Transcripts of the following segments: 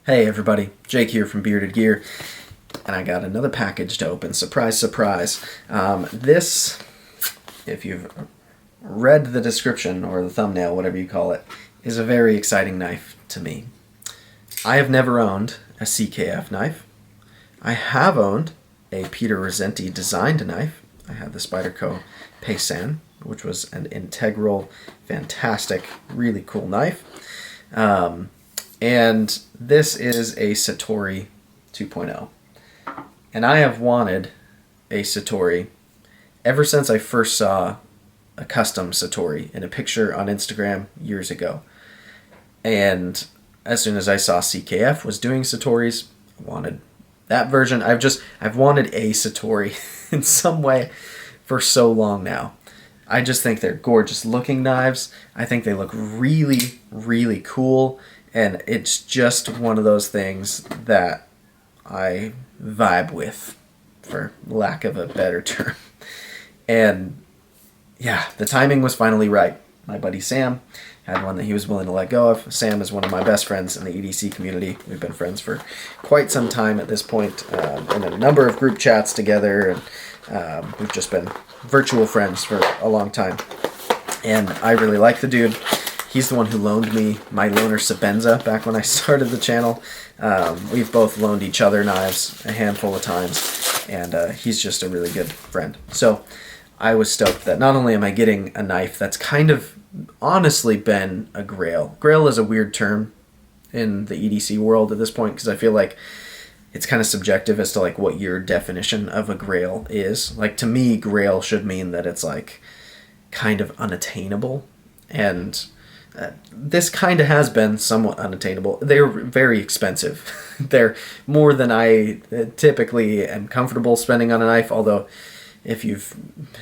Hey everybody, Jake here from Bearded Gear, and I got another package to open. Surprise, surprise. This, if you've read the description or the thumbnail, whatever you call it, is a very exciting knife to me. I have never owned a CKF knife. I have owned a Peter Rassenti designed knife. I had the Spyderco Paysan, which was an integral, fantastic, really cool knife. And this is a Satori 2.0. And I have wanted a Satori ever since I first saw a custom Satori in a picture on Instagram years ago. And as soon as I saw CKF was doing Satoris, I wanted that version. I've wanted a Satori in some way for so long now. I just think they're gorgeous looking knives. I think they look really, really cool. And it's just one of those things that I vibe with, for lack of a better term. And yeah, the timing was finally right. My buddy Sam had one that he was willing to let go of. Sam is one of my best friends in the EDC community. We've been friends for quite some time at this point, in a number of group chats together, and we've just been virtual friends for a long time. And I really like the dude. He's the one who loaned me my loaner Sabenza back when I started the channel. We've both loaned each other knives a handful of times, and he's just a really good friend. So I was stoked that not only am I getting a knife that's kind of honestly been a grail. Grail is a weird term in the EDC world at this point, because I feel like it's kind of subjective as to like what your definition of a grail is. Like, to me, grail should mean that it's like kind of unattainable, and this kind of has been somewhat unattainable. They're very expensive. They're more than I typically am comfortable spending on a knife, although if you've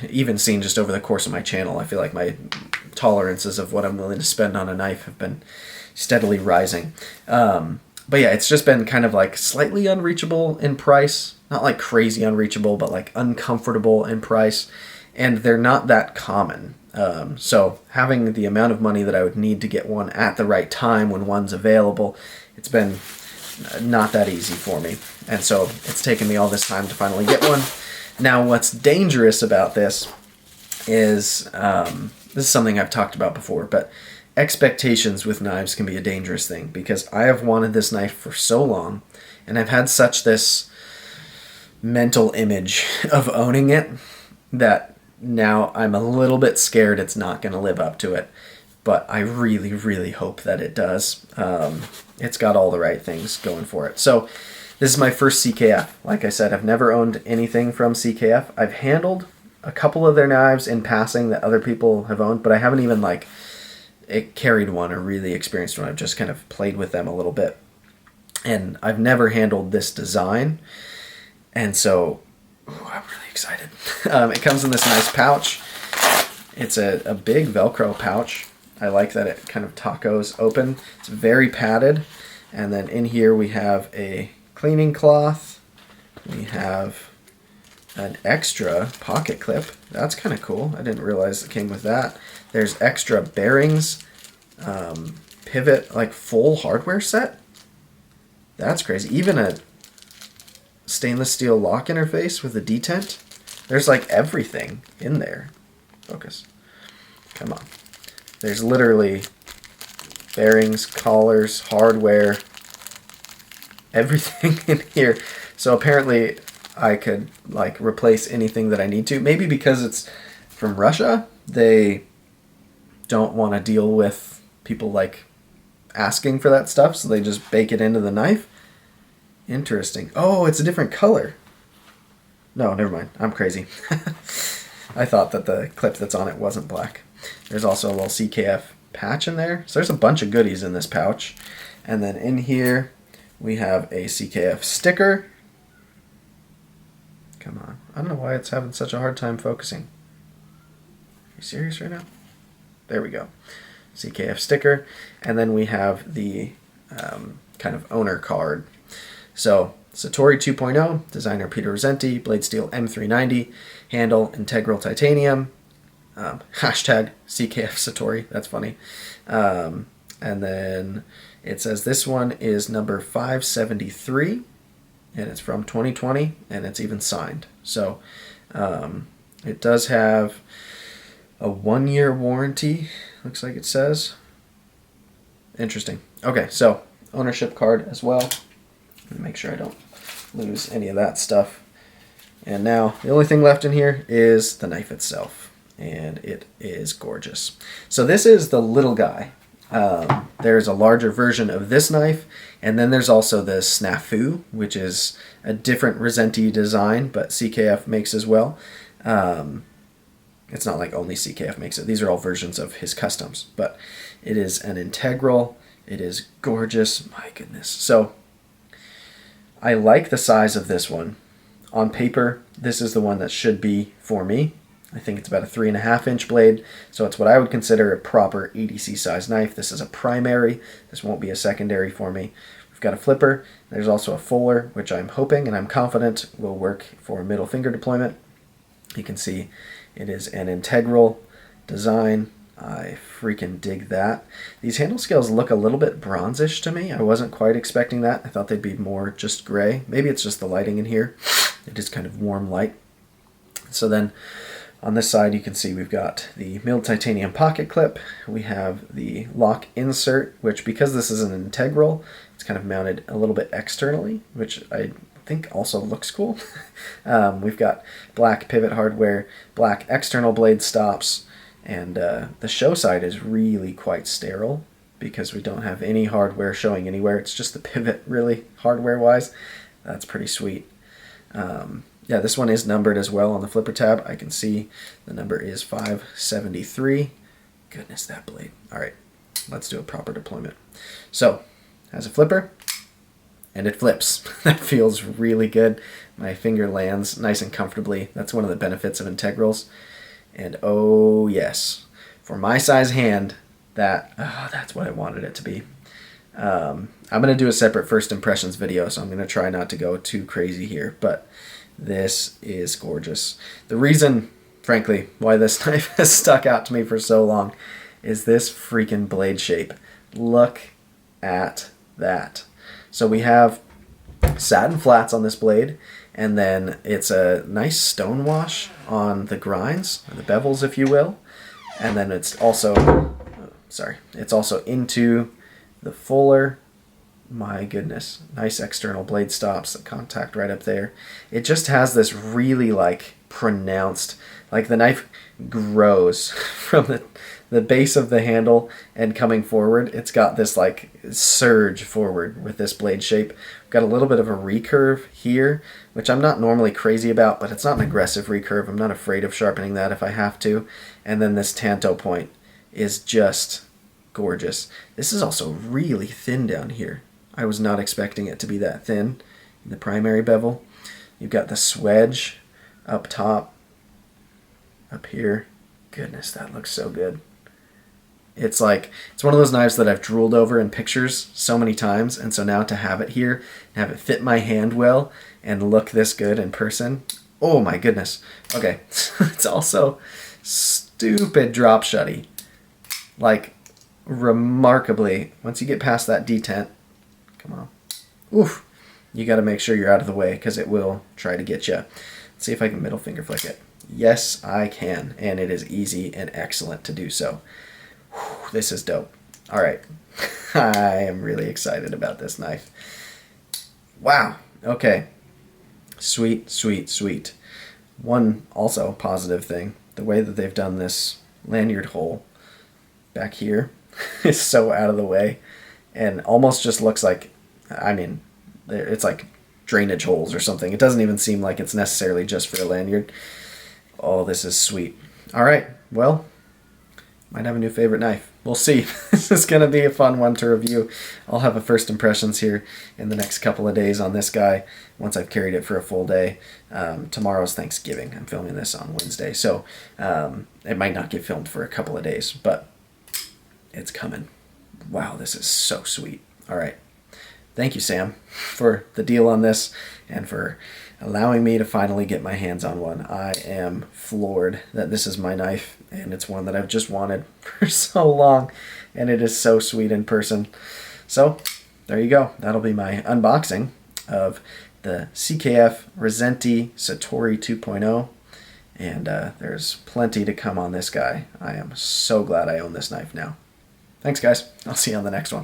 even seen just over the course of my channel, I feel like my tolerances of what I'm willing to spend on a knife have been steadily rising. But yeah, it's just been kind of like slightly unreachable in price. Not like crazy unreachable, but like uncomfortable in price. And they're not that common. So having the amount of money that I would need to get one at the right time when one's available, it's been not that easy for me. And so it's taken me all this time to finally get one. Now, what's dangerous about this is, this is something I've talked about before, but expectations with knives can be a dangerous thing, because I have wanted this knife for so long, and I've had such this mental image of owning it that now I'm a little bit scared it's not going to live up to it, but I really, really hope that it does. It's got all the right things going for it. So this is my first CKF. Like I said, I've never owned anything from CKF. I've handled a couple of their knives in passing that other people have owned, but I haven't even like carried one or really experienced one. I've just kind of played with them a little bit. And I've never handled this design. And so I'm really excited. It comes in this nice pouch. It's a big Velcro pouch. I like that it kind of tacos open. It's very padded. And then in here we have a cleaning cloth. We have an extra pocket clip. That's kind of cool. I didn't realize it came with that. There's extra bearings, pivot, like full hardware set. That's crazy. Even a stainless steel lock interface with a detent. There's like everything in there. Focus. Come on. There's literally bearings, collars, hardware, everything in here. So apparently I could like replace anything that I need to. Maybe because it's from Russia, they don't want to deal with people like asking for that stuff, so they just bake it into the knife. Interesting. Oh, it's a different color. No, never mind. I'm crazy. I thought that the clip that's on it wasn't black. There's also a little CKF patch in there. So there's a bunch of goodies in this pouch. And then in here, we have a CKF sticker. Come on. I don't know why it's having such a hard time focusing. Are you serious right now? There we go. CKF sticker. And then we have the kind of owner card. So Satori 2.0, designer Peter Rassenti, blade steel M390, handle integral titanium, hashtag CKF Satori, that's funny. And then It says this one is number 573, and it's from 2020, and it's even signed. So it does have a 1-year warranty, looks like it says. Interesting. Okay, so ownership card as well. Make sure I don't lose any of that stuff. And now the only thing left in here is the knife itself, and it is gorgeous. So this is the little guy. There's a larger version of this knife, and then there's also the Snafu, which is a different Rassenti design, but CKF makes as well. It's not like only CKF makes it. These are all versions of his customs, but it is an integral. It is gorgeous. My goodness. So I like the size of this one. On paper, this is the one that should be for me. I think it's about a 3.5-inch blade, so it's what I would consider a proper EDC size knife. This is a primary. This won't be a secondary for me. We've got a flipper. There's also a fuller, which I'm hoping and I'm confident will work for middle finger deployment. You can see it is an integral design. I freaking dig that. These handle scales look a little bit bronzish to me. I wasn't quite expecting that. I thought they'd be more just gray. Maybe it's just the lighting in here. It is kind of warm light. So then on this side you can see we've got the milled titanium pocket clip. We have the lock insert, which because this is an integral, it's kind of mounted a little bit externally, which I think also looks cool. We've got black pivot hardware, black external blade stops, and the show side is really quite sterile because we don't have any hardware showing anywhere. It's just the pivot really hardware-wise. That's pretty sweet. Yeah, this one is numbered as well on the flipper tab. I can see the number is 573. Goodness, that blade. All right, let's do a proper deployment. So, has a flipper, and it flips. That feels really good. My finger lands nice and comfortably. That's one of the benefits of integrals. And oh yes, for my size hand, that's what I wanted it to be. I'm going to do a separate first impressions video, so I'm going to try not to go too crazy here, but this is gorgeous. The reason, frankly, why this knife has stuck out to me for so long is this freaking blade shape. Look at that. So we have satin flats on this blade, and then it's a nice stone wash on the grinds, or the bevels if you will, and then it's also, it's also into the fuller. My goodness, nice external blade stops, the contact right up there. It just has this really like pronounced, like the knife grows from the base of the handle and coming forward. It's got this like surge forward with this blade shape. Got a little bit of a recurve here, which I'm not normally crazy about, but it's not an aggressive recurve. I'm not afraid of sharpening that if I have to. And then this tanto point is just gorgeous. This is also really thin down here. I was not expecting it to be that thin in the primary bevel. You've got the swedge up top, up here. Goodness, that looks so good. It's like, it's one of those knives that I've drooled over in pictures so many times, and so now to have it here, and have it fit my hand well, and look this good in person, oh my goodness. Okay, it's also stupid drop shutty. Like, remarkably, once you get past that detent, come on, oof, you got to make sure you're out of the way because it will try to get you. Let's see if I can middle finger flick it. Yes, I can, and it is easy and excellent to do so. Whew, this is dope. All right, I am really excited about this knife. Wow, okay, sweet, sweet, sweet. One also positive thing, the way that they've done this lanyard hole back here is so out of the way and almost just looks like, I mean, it's like drainage holes or something. It doesn't even seem like it's necessarily just for a lanyard. Oh, this is sweet. All right, well, might have a new favorite knife. We'll see. This is going to be a fun one to review. I'll have a first impressions here in the next couple of days on this guy once I've carried it for a full day. Tomorrow's Thanksgiving. I'm filming this on Wednesday, so it might not get filmed for a couple of days, but it's coming. Wow, this is so sweet. All right. Thank you, Sam, for the deal on this and for allowing me to finally get my hands on one. I am floored that this is my knife, and it's one that I've just wanted for so long, and it is so sweet in person. So there you go. That'll be my unboxing of the CKF Rassenti Satori 2.0. And there's plenty to come on this guy. I am so glad I own this knife now. Thanks, guys. I'll see you on the next one.